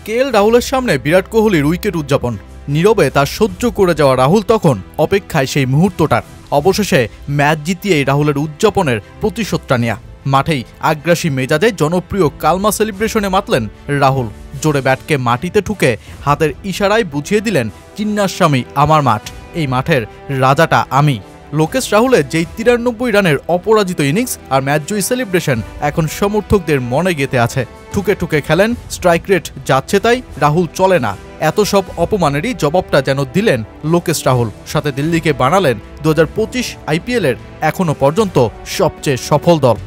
KL রাহুলের সামনে বিরাট কোহলির উইকেট উদযাপন। নীরবে তার সহ্য করে যাওয়া রাহুল তখন অপেক্ষায় সেই মুহূর্তটার। অবশেষে ম্যাচ জিতিয়েই রাহুলের উদযাপনের প্রতিশোধটা নেয়া। মাঠেই আগ্রাসী মেজাজে জনপ্রিয় কালমা সেলিব্রেশনে মাতলেন রাহুল। জোরে ব্যাটকে মাটিতে ঠুকে হাতের ইশারায় বুঝিয়ে দিলেন চিন্নাস্বামী আমার মাঠ, এই মাঠের রাজাটা আমি। লোকেশ রাহুলের যেই 93 রানের অপরাজিত ইনিংস আর ম্যাচজয়ী সেলিব্রেশন এখন সমর্থকদের মনে গেঁথে আছে। ঠুকে ঠুকে খেলেন, স্ট্রাইক রেট যাচ্ছে তাই, রাহুল চলে না, এত সব অপমানেরই জবাবটা যেন দিলেন লোকেশ রাহুল। সাথে দিল্লিকে বানালেন 2025 আইপিএলের এখনো পর্যন্ত সবচেয়ে সফল দল।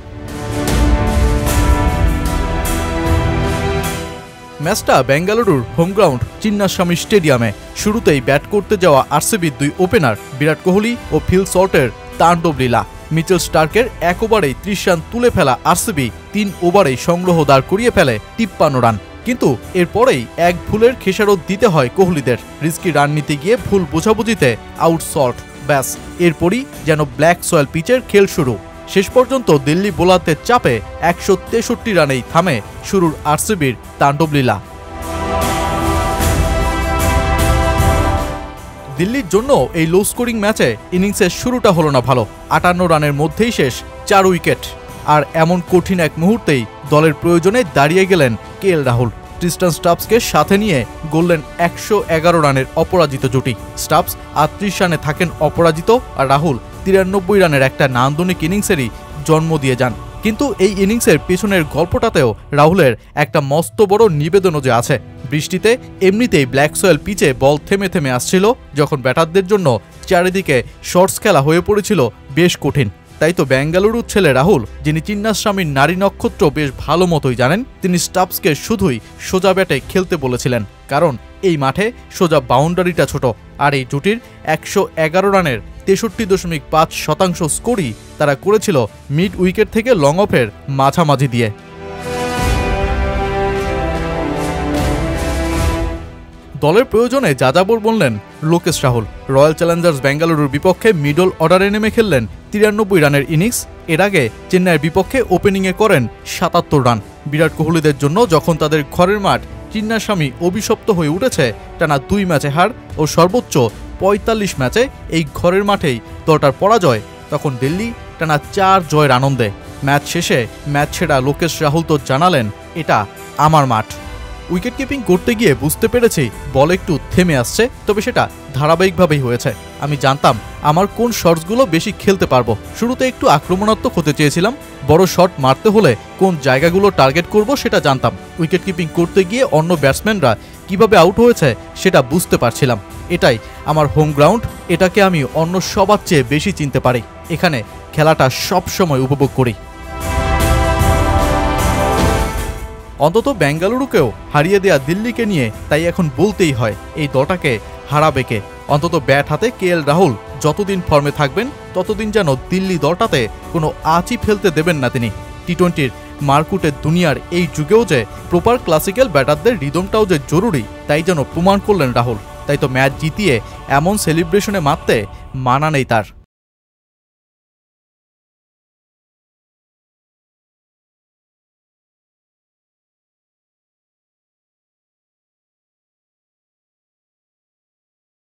ম্যাচটা বেঙ্গালুরুর হোমগ্রাউন্ড চিন্নাস্বামী স্টেডিয়ামে। শুরুতেই ব্যাট করতে যাওয়া আরসিবির দুই ওপেনার বিরাট কোহলি ও ফিল সল্টের তাণ্ডব লীলা। মিচেল স্টার্কের 1 ওভারেই 30 রান তুলে ফেলা আরসিবি 3 ওভারেই সংগ্রহ দাঁড় করিয়ে ফেলে 53 রান। কিন্তু এরপরেই এক ভুলের খেসারত দিতে হয় কোহলিদের। রিস্কি রান নিতে গিয়ে ভুল বোঝাবুঝিতে আউট সল্ট, ব্যাস এরপরই যেন ব্ল্যাক সয়েল পিচের খেল শুরু। শেষ পর্যন্ত দিল্লি বোলারদের চাপে 163 রানেই থামে শুরুর আরসিবির তাণ্ডবলীলা। দিল্লির জন্য এই লো স্কোরিং ম্যাচে ইনিংসের শুরুটা হলো না ভালো। 58 রানের মধ্যেই শেষ 4 উইকেট। আর এমন কঠিন এক মুহূর্তেই দলের প্রয়োজনে দাঁড়িয়ে গেলেন কেএল রাহুল। ট্রিস্টান স্টাবসকে সাথে নিয়ে গড়লেন 111 রানের অপরাজিত জুটি। স্টাবস 38 রানে থাকেন অপরাজিত, আর রাহুল 93 রানের একটা নান্দনিক ইনিংসেরই জন্ম দিয়ে যান। কিন্তু এই ইনিংসের পেছনের গল্পটাতেও রাহুলের একটা মস্ত বড় নিবেদনও যে আছে। বৃষ্টিতে এমনিতেই ব্ল্যাক সয়েল পিচে বল থেমে থেমে আসছিল, যখন ব্যাটারদের জন্য চারিদিকে শর্টস খেলা হয়ে পড়েছিল বেশ কঠিন। তাই তো বেঙ্গালুরুর ছেলে রাহুল, যিনি চিন্নাস্বামীর নারী নক্ষত্র বেশ ভালো মতোই জানেন, তিনি স্টাবসকে শুধুই সোজা ব্যাটে খেলতে বলেছিলেন। কারণ এই মাঠে সোজা বাউন্ডারিটা ছোট, আর এই জুটির 111 রানের 63.5% স্কোরই তারা করেছিল মিড উইকেট থেকে লং অফের মাঝামাঝি দিয়ে। দলের প্রয়োজনে যাযাবর বললেন লোকেশ রাহুল। রয়্যাল চ্যালেঞ্জার্স বেঙ্গালুরুর বিপক্ষে মিডল অর্ডারে নেমে খেললেন 93 রানের ইনিংস। এর আগে চেন্নাইয়ের বিপক্ষে ওপেনিংয়ে করেন 77 রান। বিরাট কোহলিদের জন্য যখন তাদের ঘরের মাঠ চিন্নাস্বামী অভিশপ্ত হয়ে উঠেছে, টানা 2 ম্যাচে হার ও সর্বোচ্চ 45 ম্যাচে এই ঘরের মাঠেই দলটার পরাজয়, তখন দিল্লি টানা 4 জয়ের আনন্দে। ম্যাচ শেষে ম্যাচ ছেড়া লোকেশ রাহুল তো জানালেন, এটা আমার মাঠ। উইকেট কিপিং করতে গিয়ে বুঝতে পেরেছি বল একটু থেমে আসছে, তবে সেটা ধারাবাহিকভাবেই হয়েছে। আমি জানতাম আমার কোন শটসগুলো বেশি খেলতে পারবো। শুরুতে একটু আক্রমণাত্মক হতে চেয়েছিলাম, বড় শট মারতে হলে কোন জায়গাগুলো টার্গেট করব সেটা জানতাম। উইকেট কিপিং করতে গিয়ে অন্য ব্যাটসম্যানরা কিভাবে আউট হয়েছে সেটা বুঝতে পারছিলাম। এটাই আমার হোম গ্রাউন্ড, এটাকে আমি অন্য সবার চেয়ে বেশি চিনতে পারি। এখানে খেলাটা সবসময় উপভোগ করি। অন্তত বেঙ্গালুরুকেও হারিয়ে দেয়া দিল্লিকে নিয়ে তাই এখন বলতেই হয়, এই দলটাকে হারাবে কে। অন্তত ব্যাট হাতে কেএল রাহুল যতদিন ফর্মে থাকবেন ততদিন যেন দিল্লি দলটাতে কোনো আঁচই ফেলতে দেবেন না তিনি। টি-20 মারকুটের দুনিয়ার এই যুগেও যে প্রপার ক্লাসিক্যাল ব্যাটারদের রিদমটাও যে জরুরি, তাই যেন প্রমাণ করলেন রাহুল। তাই তো ম্যাচ জিতিয়ে এমন সেলিব্রেশনে মারতে মানা নেই তার।